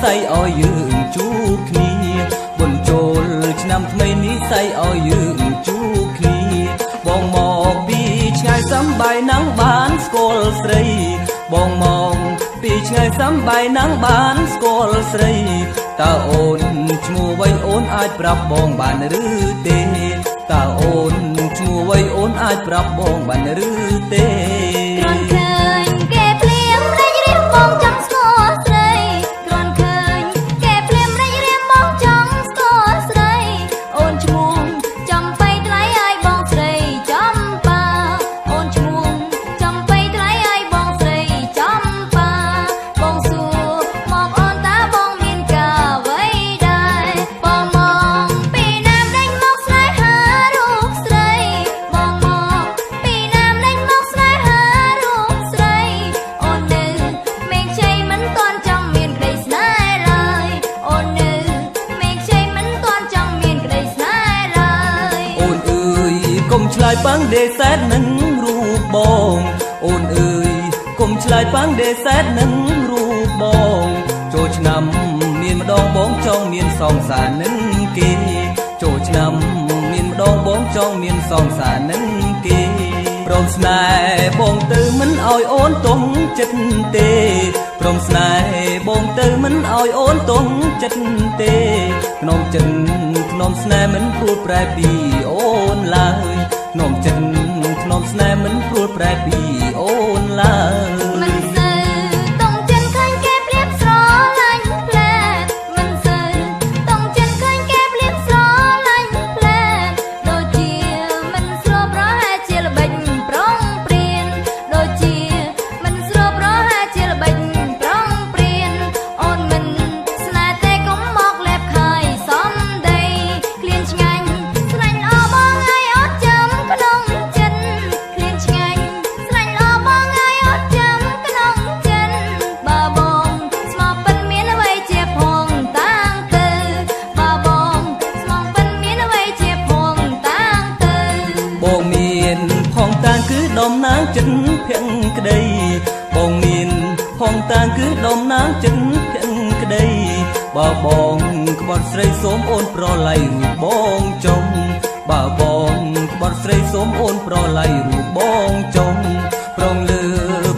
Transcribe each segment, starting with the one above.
ស័យឲ្យយើងជួបគ្នាបុណ្យចូលឆ្នាំថ្មីនេះស័យឲ្យយើងជួបគ្នាបងមកពីឆ្ងាយសំបាយណាំងបានស្គាល់ស្រីបងមកពីឆ្ងាយសំបាយណាំងបានស្គាល់ស្រីតើអូនឈ្មោះអ្វីអូនអាចប្រាប់បងបានឬទេតើអូនឈ្មោះអ្វីអូនអាចប្រាប់បងបានឬទេគ្រាន់ឃើញគេភ្លាមរែករៀមបងចង់ស្គាល់ស្រីគ្រាន់ឃើញគេភ្លាមរែករៀមបងចង់ស្គាល់ស្រីអូនឈ្មោះចំបៃថ្លៃឲ្យបងស្រីចំបាអូនឈ្មោះចំបៃថ្លៃឲ្យបងស្រីចំបាបងសួរមកអូនតើបងមានកាអ្វីដែរបងមកពីណាមដេញមកស្នេហារូបស្រីបងមកពីណាមដេញមកស្នេហារូបស្រីអូននៅមេឃជ័យមិនទាន់ចង់មានក្តីស្នេហ៍ឡើយអូននៅមេឃជ័យមិនទាន់ចង់មានក្តីស្នេហ៍ឡើយអូនអើយកុំឆ្លើយប៉ាំងដេសែតនឹងរូបបងអូនអើយកុំឆ្លើយប៉ាំងដេសែតនឹងរូបបងចូលឆ្នាំមានម្ដងបងចង់មានសងសារនឹងគេចូលឆ្នាំមានម្ដងបងចង់មានសងសារនឹងគេព្រមស្នេហ៍បងទៅមិនឲ្យអូនទង់ចិត្តទេព្រមស្នេហ៍បងទៅមិនឲ្យអូនទង់ចិត្តទេក្នុងចិត្តក្នុងស្នេហ៍មិនព្រួលប្រែពីអូនឡើយក្នុងចិត្តក្នុងស្នេហ៍មិនព្រួលប្រែពីអូនឡើយមិនសូវតង់ចិត្តឃើញគេភ្លាមស្រឡាញ់ផ្លែមិនសូវតង់ចិត្តឃើញគេភ្លាមស្រឡាញ់ផ្លែដូចជាមិនស្រួលប្រហែលជាល្បិចប្រងព្រៀនដូចជាមិនស្រួលប្រហែលជាល្បិចប្រងព្រៀនអូនមិនស្នេហ៍ទេកុំមកលេបខាយសំដីឃ្លានឆ្ងាញ់ស្នេហ៍ល្អបងឲ្យអត់ចាំក្នុងចិត្តឃ្លានឆ្ងាញ់ស្នេហ៍ល្អបងឲ្យអត់ចាំក្នុងចិត្តបើបងស្មោះពិតមានអ្វីជាផងតាំងទៅបើបងស្មោះពិតមានអ្វីជាផងតាំងទៅបងមានផងតាំងគឺដំណាងចិត្តភក្តីក្តីបងមានផងតាំងគឺដំណាងចិត្តភក្តីបើបងក្បត់ស្រីសូមអូនប្រឡ័យរូបបងចុងបើបងក្បត់ស្រីសូមអូនប្រឡ័យរូបបងចុងប្រងលើ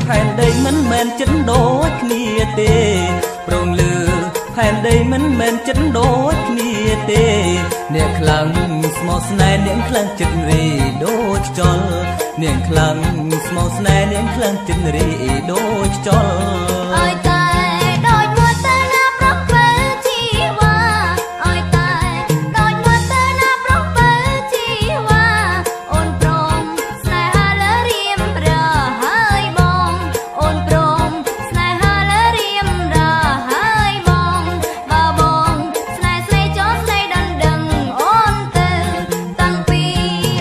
ផែនដីមិនមែនចិត្តដូចគ្នាទេប្រងលើផែនដីមិនមែនចិត្តដូចគ្នាទេអ្នកខ្លាំងស្មោះស្នេហ៍អ្នកខ្លាំងចិត្តរីដូចខ្យល់អ្នកខ្លាំងស្មោះស្នេហ៍អ្នកខ្លាំងចិត្តរីដូចខ្យល់ឲ្យតែដូចមកទៅណាប្រុសបើជីវ៉ាឲ្យតែដូចមកទៅណាប្រុសបើជីវ៉ាអូនព្រមស្នេហាលើរៀមរហើយបងអូនព្រមស្នេហាលើរៀមរហើយបងបើបងស្នេហ៍ស្រីចោលស្រីដណ្ដឹងអូនទៅតាំងពី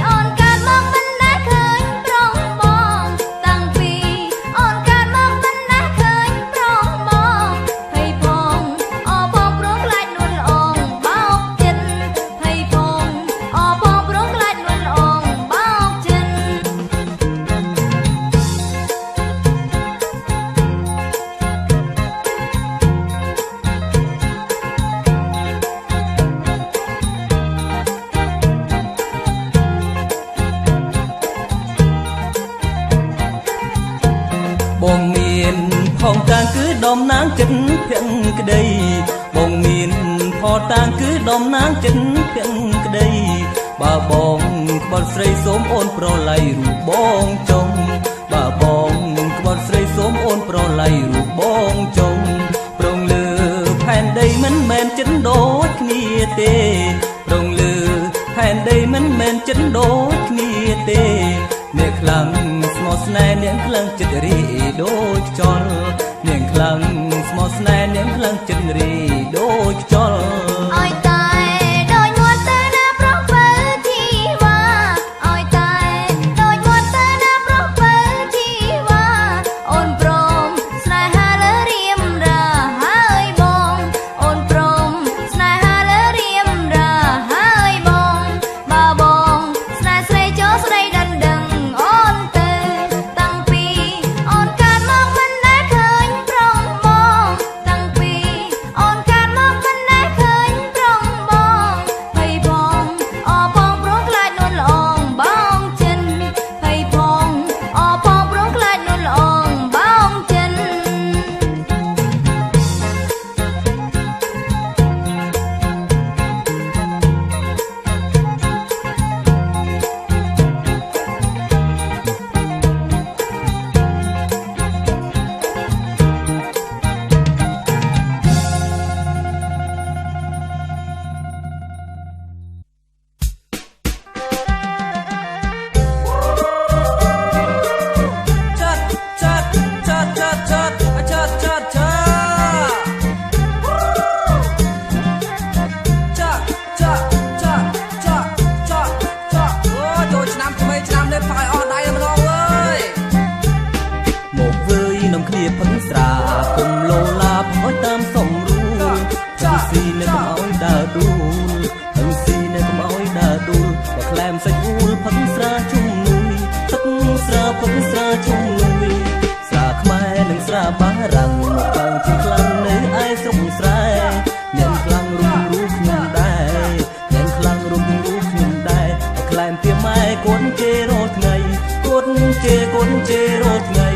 អូនកើតមកមិនដែលឃើញប្រុសបងតាំងពីអូនកើតមកមិនដែលឃើញប្រុសបងភ័យផងអផងព្រោះខ្លាចនួនល្អងបោកចិត្តភ័យផងអផងព្រោះខ្លាចនួនល្អងបោកចិត្តបងមានផងតាំងគឺដំណាងចិត្តភក្តីបងមានផងតាំងគឺដំណាងចិត្តភក្តីបើបងក្បត់ស្រីសូមអូនប្រឡ័យរូបបងចុងបើបងក្បត់ស្រីសូមអូនប្រឡ័យរូបបងចុងប្រងលើផែនដីមិនមែនចិត្តដូចគ្នាទេប្រងលើផែនដីមិនមែនចិត្តដូចគ្នាទេអ្នកខ្លាំងស្មោះស្នេហ៍អ្នកខ្លាំងចិត្តរីដូចខ្យល់អ្នកខ្លាំងស្មោះស្នេហ៍អ្នកខ្លាំងចិត្តរីដូចខ្យល់ឲ្យតែដូចមកទៅណាប្រុសបើជីវ៉ាឲ្យតែដូចមកទៅណាប្រុសបើជីវ៉ាអូនព្រមស្នេហាលើរៀមរហើយបងអូនព្រមស្នេហាលើរៀមរហើយបងបើបងស្នេហ៍ស្រីចោលស្រីដណ្ដឹងអូនទៅតាំងពីអូនកើតមកមិនដែលឃើញប្រុសបងតាំងពីអូន Hằng si nơi cầm áo đà đuôi Hằng si nơi cầm áo đà đuôi Và khlem sạch ul phấn sra chung nuôi Tất sra phấn sra chung nuôi Sra khmai nâng sra bá răng Càng chi khlang nơi ai sông srai Nhận khlang rung rút nhung đai Nhận khlang rung rút nhung đai Và khlem tia mai cuốn chê rốt ngày Cuốn chê rốt ngày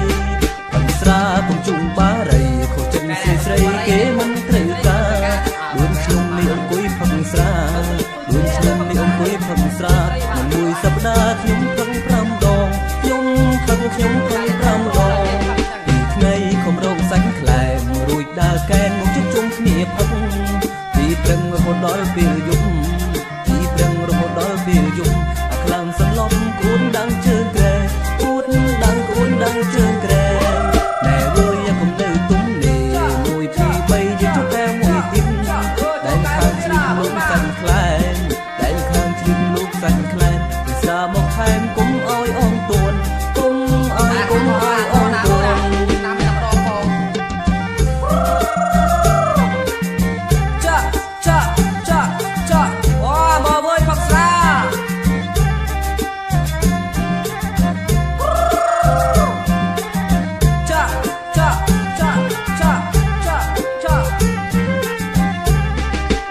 Hằng sra cùng chung bá rầy Khổ chân xê srei kế mân trời ca Đuôn chung ni ông cúi phăng sra Đuôn chung ni ông cúi phăng sra Mà mùi sắp đá nhung phăng pram đong Nhung phăng pram đong Thì ngay không rộng sánh khlæm Rồi đá kèn một chút chung khnia phăng Thì prăng một đói biểu dung Thì prăng một đói biểu dung Ác làm sân lót cuốn đang chơi kề Cuốn đang chơi kề Nè ơi em không đều túng nề Mùi thì bay như chút em mùi tim Đánh khang chìm lúc xanh khlæm Đánh khang chìm lúc xanh khlæm Thì xa một thêm cũng ôi ôn tuôn Cũng ôi ôn tuôn Mơ với Phật xa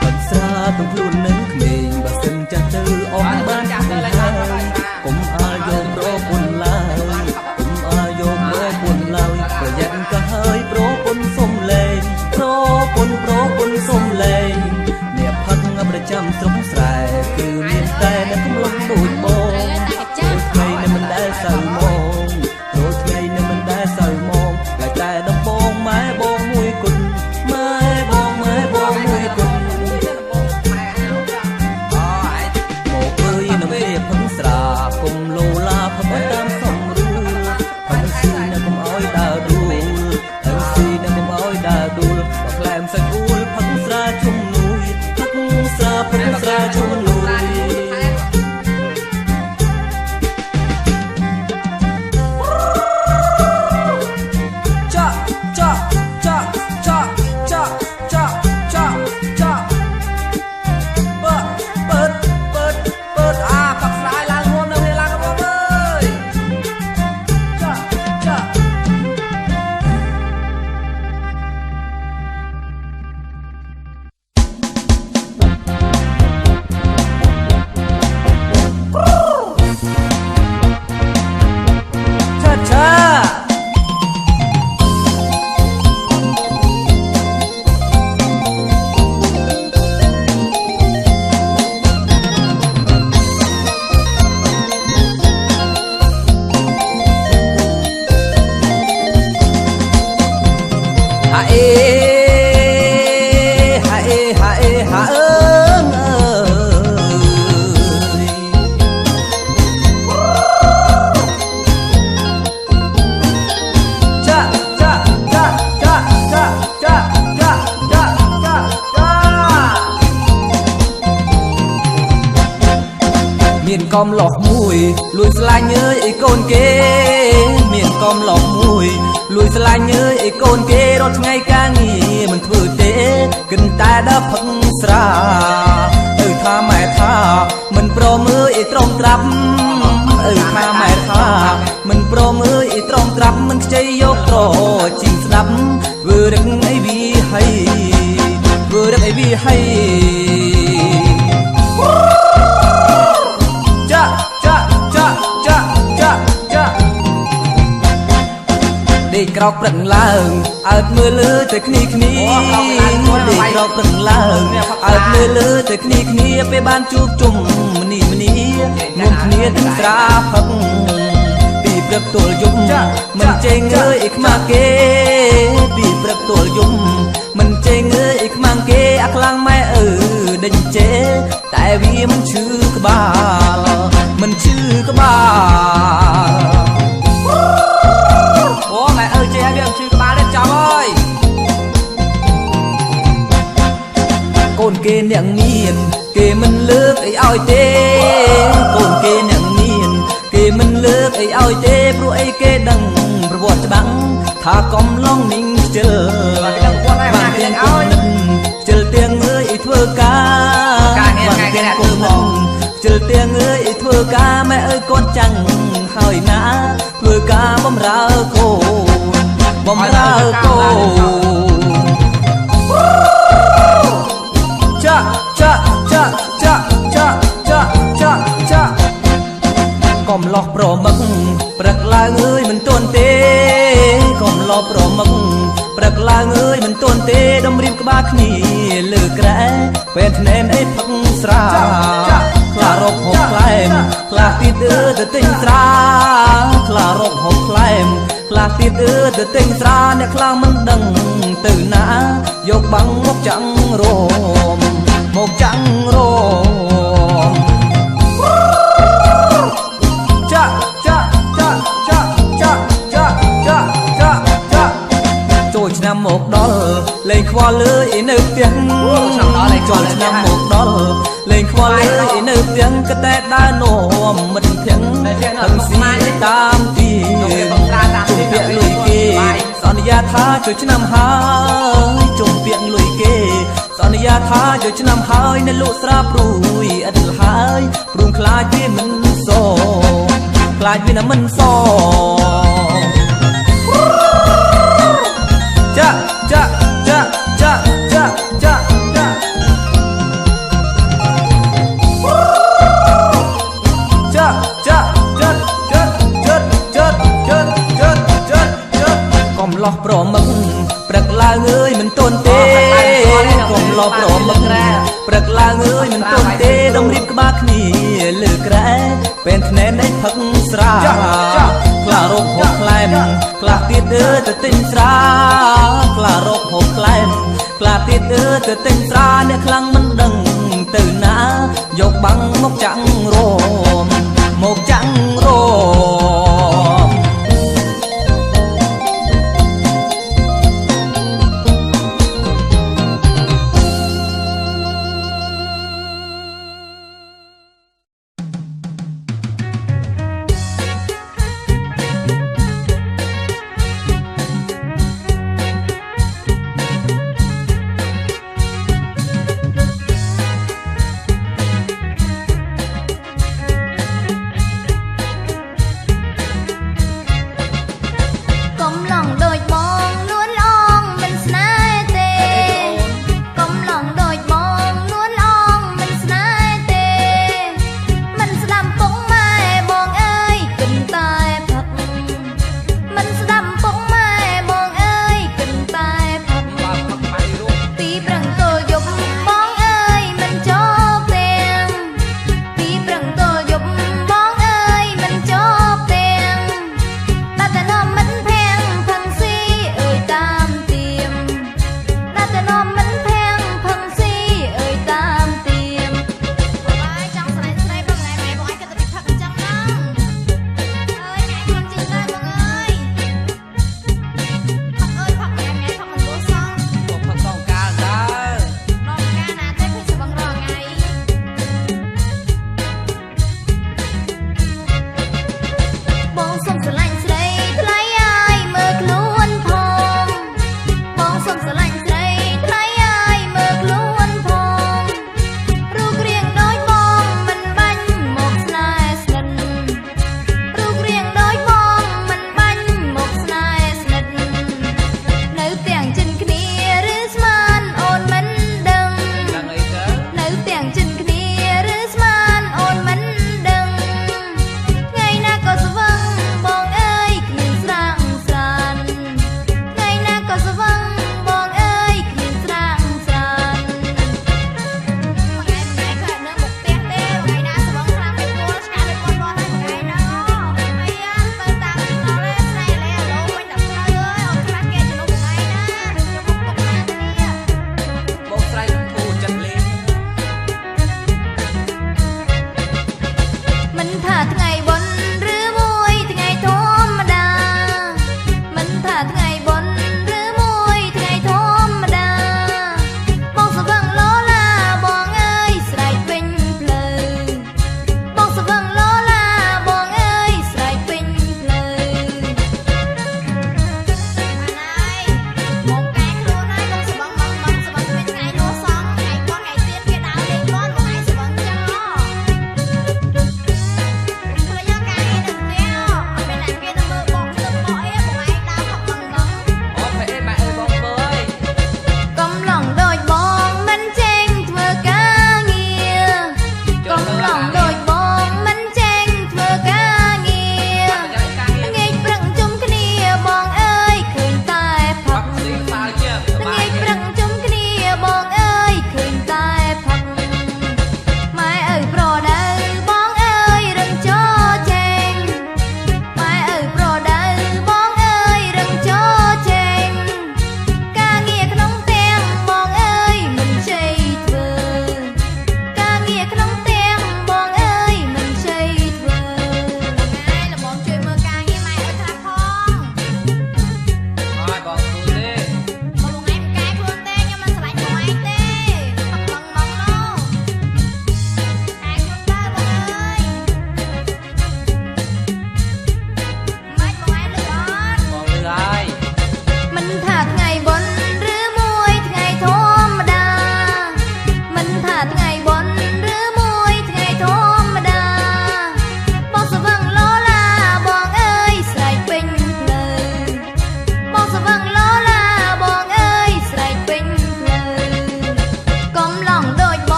Phật xa tung luôn nâng mình Và xin cha tư ôm bán thằng hai Cũng ai vô pro quân lai Cũng ai vô pro quân lai Và dặn cả hơi pro quân xông lên Pro quân xông lên Nè phật ngập để chăm sống sài Từ miền Tây đã không lông bụi bông Rồi ngày này mình đã sầu môn Rồi ngày này mình đã sầu môn Lại ta đâm bông mái bông mùi cùn Mái bông mùi cùn Một ơi nằm đẹp phấn sra Cùng lô la phấn bánh tam sông rưu Phấn si nè cùng ôi đà đuôi Phấn si nè cùng ôi đà đuôi Và làm sạch ul phấn sra chung nuôi Phấn sra chung nuôi com lọt mùi lùi xa nhớ ý côn kê miền com lọt mùi lùi xa nhớ ý côn kê đốt ngay ca nghỉ mình thử tế kinh ta đã phăng sra tha mẹ tha mình pro mưa ý trong trap tha mẹ tha mình pro mưa ý trong trap mình chơi vô pro chìm snap vừa đứng ấy vì hay vừa đứng ấy vì hay đi cào prang lang ớt mưa lứa tới khni khni đi cào prang lang ớt mưa lứa tới khni khniไปบ้านជួបជុំម្នីម្នីងុំគ្នាទាំងស្រាផឹកពីព្រឹកទល់យប់មិនចេញអើយអីខ្មាស់គេពីព្រឹកទល់យប់មិនចេញអើយអីខ្មាស់គេអាខ្លាំងម៉ែអើដេញចេតែវាមិនឈឺក្បាលមិនឈឺក្បាលអូម៉ែអើចេះឲ្យវាឈឺក្បាលទេចាំអើយកូនគេអ្នកមានគេមិនលើកអីឲ្យទេកូនគេអ្នកមានគេមិនលើកអីឲ្យទេព្រោះអីគេដឹងប្រវត្តិច្បាំងថាកំឡុងនិងខ្ជិលបានទាំងគាត់ឲ្យខ្ជិលទេ ការបានទាំងគុំមកជិលទៀងអើយធ្វើការម៉ែអើយកូនចាំងហើយណាធ្វើការបំរើកូនបំរើកូនចាចាចាចាចាចាចាចាកំឡោះប្រមឹកព្រឹកឡើងអើយមិនទាន់ទេកំឡោះប្រមឹកព្រឹកឡើងអើយមិនទាន់ទេដំរៀបក្បាលគ្នាលើក្រែពេលធ្នេនអីផឹកស្រាខ្លារកហូបខ្លែមខ្លាទៀតទៅទិញស្រាខ្លារកហូបខ្លែមខ្លាទៀតទៅទិញស្រាអ្នកខ្លាមិនដឹងទៅណាយកបាំងមកចាំងរមមកចាំងរមចាចាចាចាចាចាចាចាចាចូលឆ្នាំមកដល់លេងខ្វល់លើអីនៅផ្ទះចូលឆ្នាំមកដល់លេងខ្វល់លើអីនៅផ្ទះក៏តែដើរនាំមិត្តភក្តិទាំងស៊ីតាមទីជុំពាក់លុយគេសន្យាថាចូលឆ្នាំហើយជុំពាក់លុយគេសន្យាថាចូលឆ្នាំហើយនៅលក់ស្រាព្រួយអត់ហើយព្រួងខ្លាចវាមិនសខ្លាចវាមិនសចាចាចាចាចាចាចាចាចាចាចាចាចាចាចាចាកំឡោះប្រមឹកព្រឹកឡើងអើយមិនទាន់ទេកំឡោះប្រមឹកព្រឹកឡើងអើយមិនទាន់ទេដំរៀបក្បាលគ្នាលើក្រែពេលធ្នេនឯផឹកស្រាខ្លារកហូបខ្លែមខ្លាទៀតទៅទិញស្រាខ្លារកហូបខ្លែមខ្លាទៀតទៅទិញស្រាអ្នកខ្លាំងមិនដឹងទៅណាយកបាំងមកចាំងរមមកចាំងរម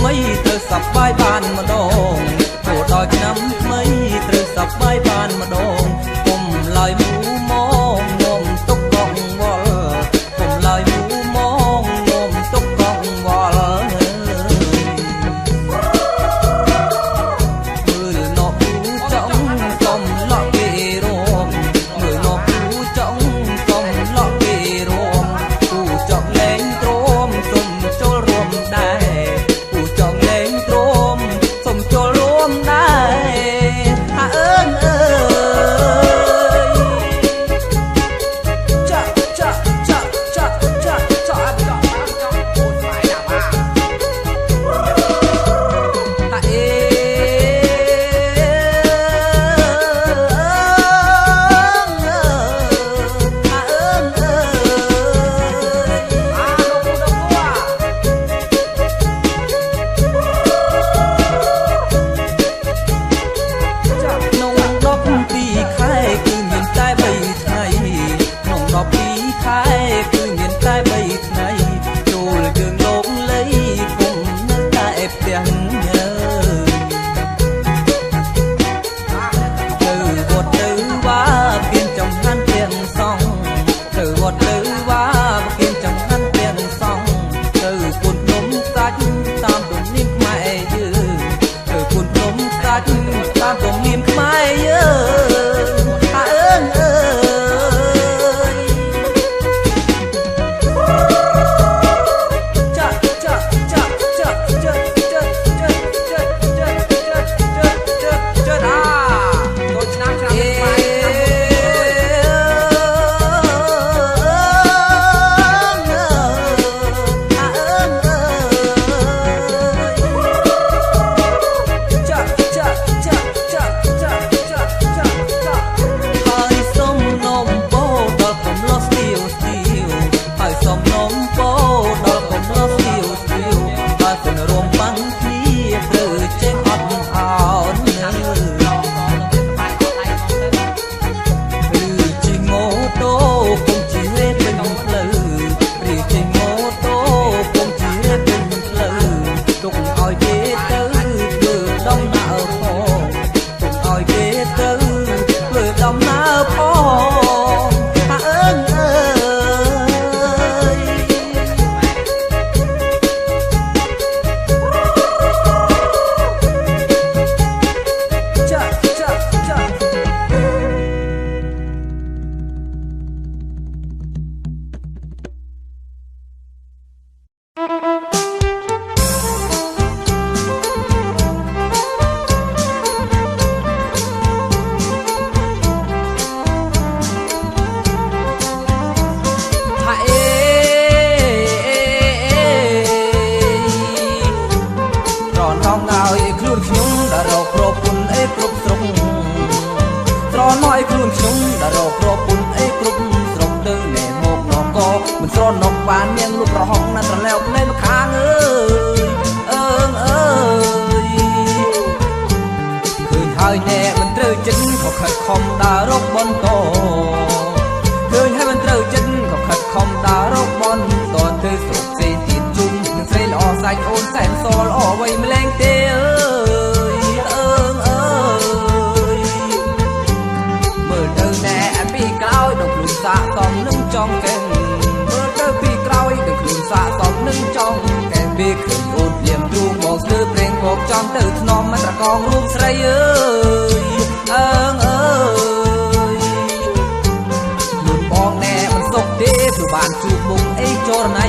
មីត្រូវសប្បាយបានម្ដងចូលដល់ឆ្នាំថ្មីត្រូវសប្បាយបានម្ដងគុំឡើយមូមកងំទុកកងវល់គុំឡើយមូមកងំទុកកងវល់មើលនប់ពូចង់កុំលក់គេរួមមើលនប់ពូចង់កុំលក់គេរួមពូចង់លេងទ្រាំសុំចូលរួមដែរពូចង់លេងទ្រាំសុំចូលរួមដែរអើអើយចាចាចាចាចាចាអូនស្វាយណាបាអេតាមទំនៀមខ្មែរយើងអើអើយចាចាចាចាចាចាចាចាចាចាចាអាចូលឆ្នាំខ្មែរមិនស្រណុកបាននាងលុបប្រហុកណាស់ត្រឡប់លេមកខាងអើយអើងអើយឃើញហើយណែមិនត្រូវចិត្តក៏ខិតខំដើររកបន្តឃើញហើយមិនត្រូវចិត្តក៏ខិតខំដើររកបន្តទៅស្រុកផ្សេងទៀតជុំនឹងស្រីល្អសាច់អូនសែនសល្អអ្វីម្លែងទេអើយអើងអើយមើលទៅណែពីក្រោយដល់ខ្លួនសាកតំនឹងចង់កែពីក្រោយដល់ខ្លួនសាកតំនឹងចង់កែពីឃើញអូនភ្លាមទូមកស្ទើរប្រេងមកចំទៅធ្នមមិនត្រកងរូបស្រីអើយអើងអើយខ្លួនបងណែមិនសុខទេព្រោះបានជួបមុខអីចរណៃ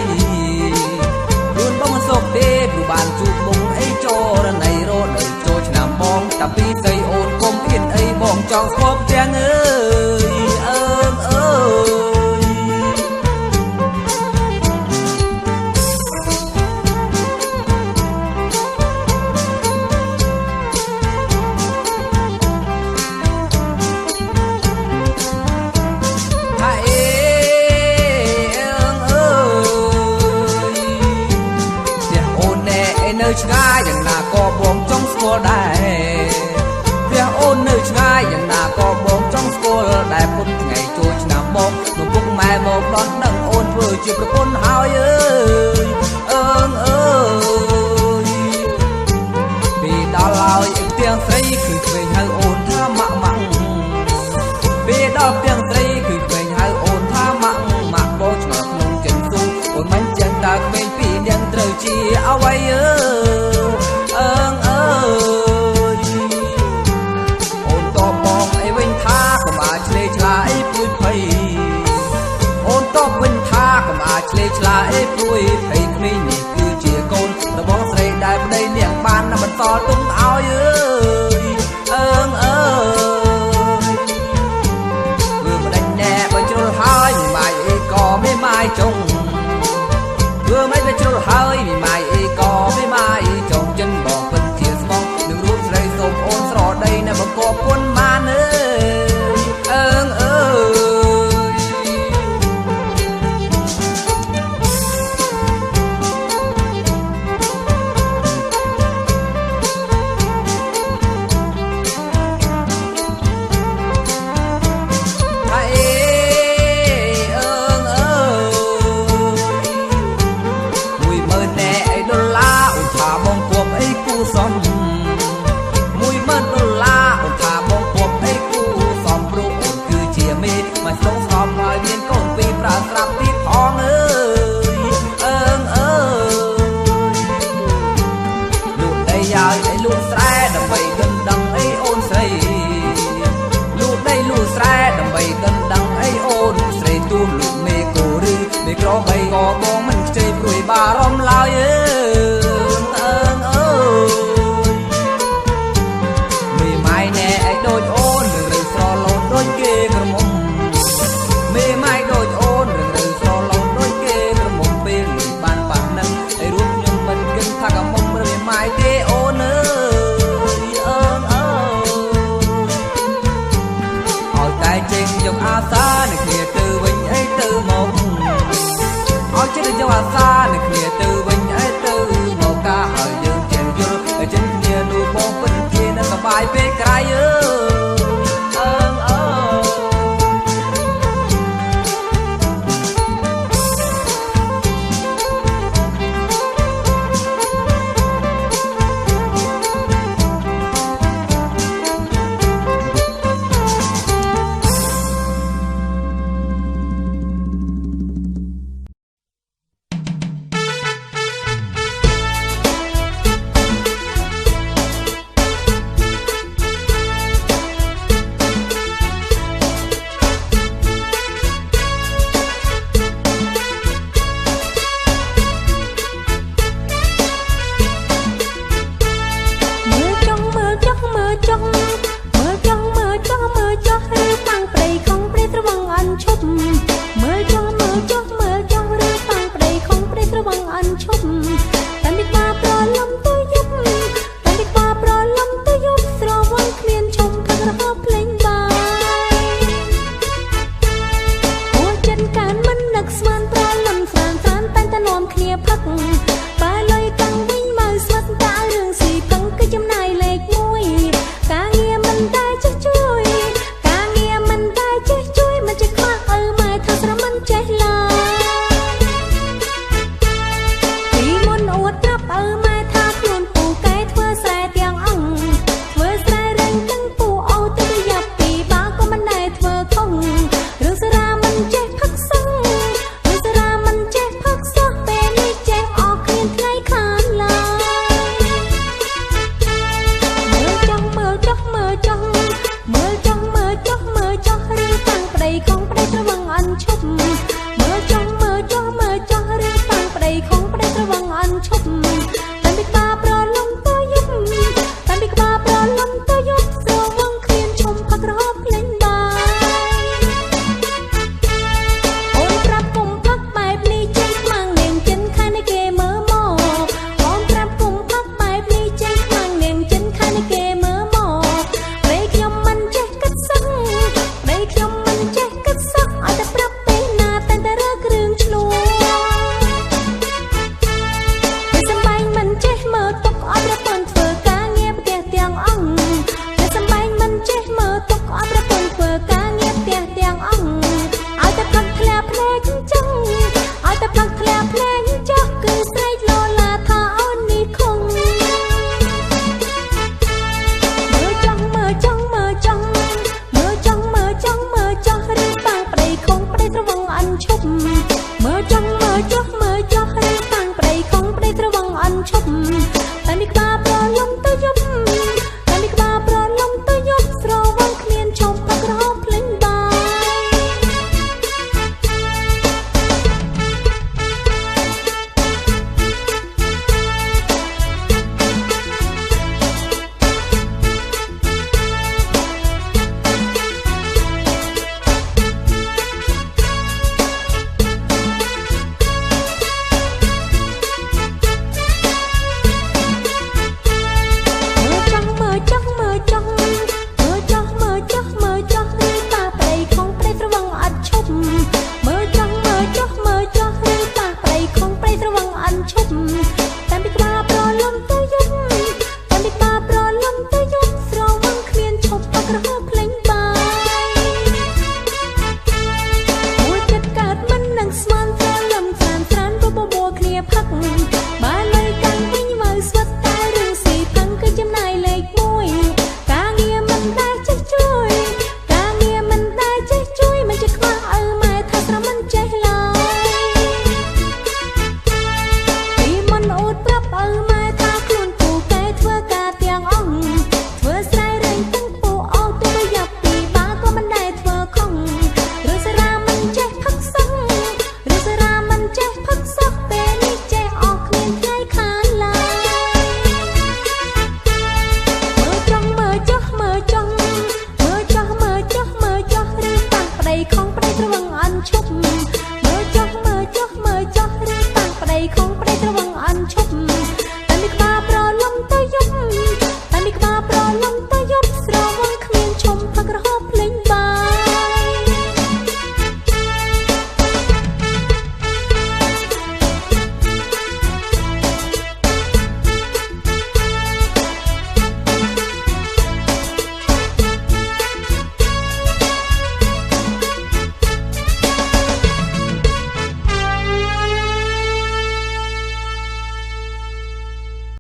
ខ្លួនបងមិនសុខទេព្រោះបានជួបមុខអីចរណៃរត់នៅចូលឆ្នាំបងតាពីស្អីអូនកុំហ៊ានអីបងចង់ស្គប់ទាំងអើយអើងអើយឆ្ងាយយ៉ាងណាក៏បងចង់ស្គាល់ដែរផ្ទះអូននៅឆ្ងាយយ៉ាងណាក៏បងចង់ស្គាល់ដែរពុនថ្ងៃចូលឆ្នាំមកលោកពុកម៉ែមកដល់ដឹងអូនធ្វើជាប្រពន្ធហើយអើយអើងអើយ ទាំងស្រីគឺក្មេងហៅអូនថាម៉ាក់ម៉ាក់ពេលដល់ទាំងស្រីគឺក្មេងហៅអូនថាម៉ាក់ម៉ាក់បោឆ្ងល់ក្នុងចិនស៊ូអូនមិនចឹងតើក្មេងពីរនាក់ត្រូវជាអ្វីអើងអើយអូនតបបងអីវិញថាកុំអាចឆ្លេឆ្លាអីព្រួយភ័យអូនតបវិញថាកុំអាចឆ្លេឆ្លាអីព្រួយភ័យក្មេងនេះគឺជាកូនរបស់ស្រីដែលប្តីនាងបានបន្សល់ទុំឲ្យអើងអើយធ្វើម្ដេចណែបើជ្រុលហើយមីម៉ាយអីក៏មេម៉ាយចុងធ្វើមិនបើជ្រុលហើយមីម៉ាយអីក៏មេម៉ាយចុងចិនបងពិតជាស្មងនឹងរូបស្រីសូមអូនស្រដីនៅបង្គាប់ពុនម៉ានអើងអើ10000ដុល្លារអូនថាបងគប់អីគូសំព្រោះអូនគឺជាមេមិនស្ទងស្នប់ហើយមានកូនពីរប្រើស្រាប់ទីផងអើងអើយលូកដីហើយអីលូកស្រែដើម្បីដណ្ដឹងអីអូនស្រីលូកដីលូកស្រែដើម្បីដណ្ដឹងអីអូនស្រីទូលូកមេគូឬមេក្របីក៏បងមិនខ្ចីព្រួយបារម្ភឡើយអើងអើដូចអូនរឿងស្រឡូនដូចគេក្រមុំមេម៉ាយដូចអូនរឿងស្រឡូនដូចគេក្រមុំពេលនេះបានប៉ះនឹងឲ្យរួចខ្ញុំមិនគិតថាកមុំឬម៉ាយទេអូនអើងអើឲ្យតែចេញយកអាសានឹងគ្នាទៅវិញអីទៅមកឲ្យចិត្តយកអាសានឹងគ្នាទៅ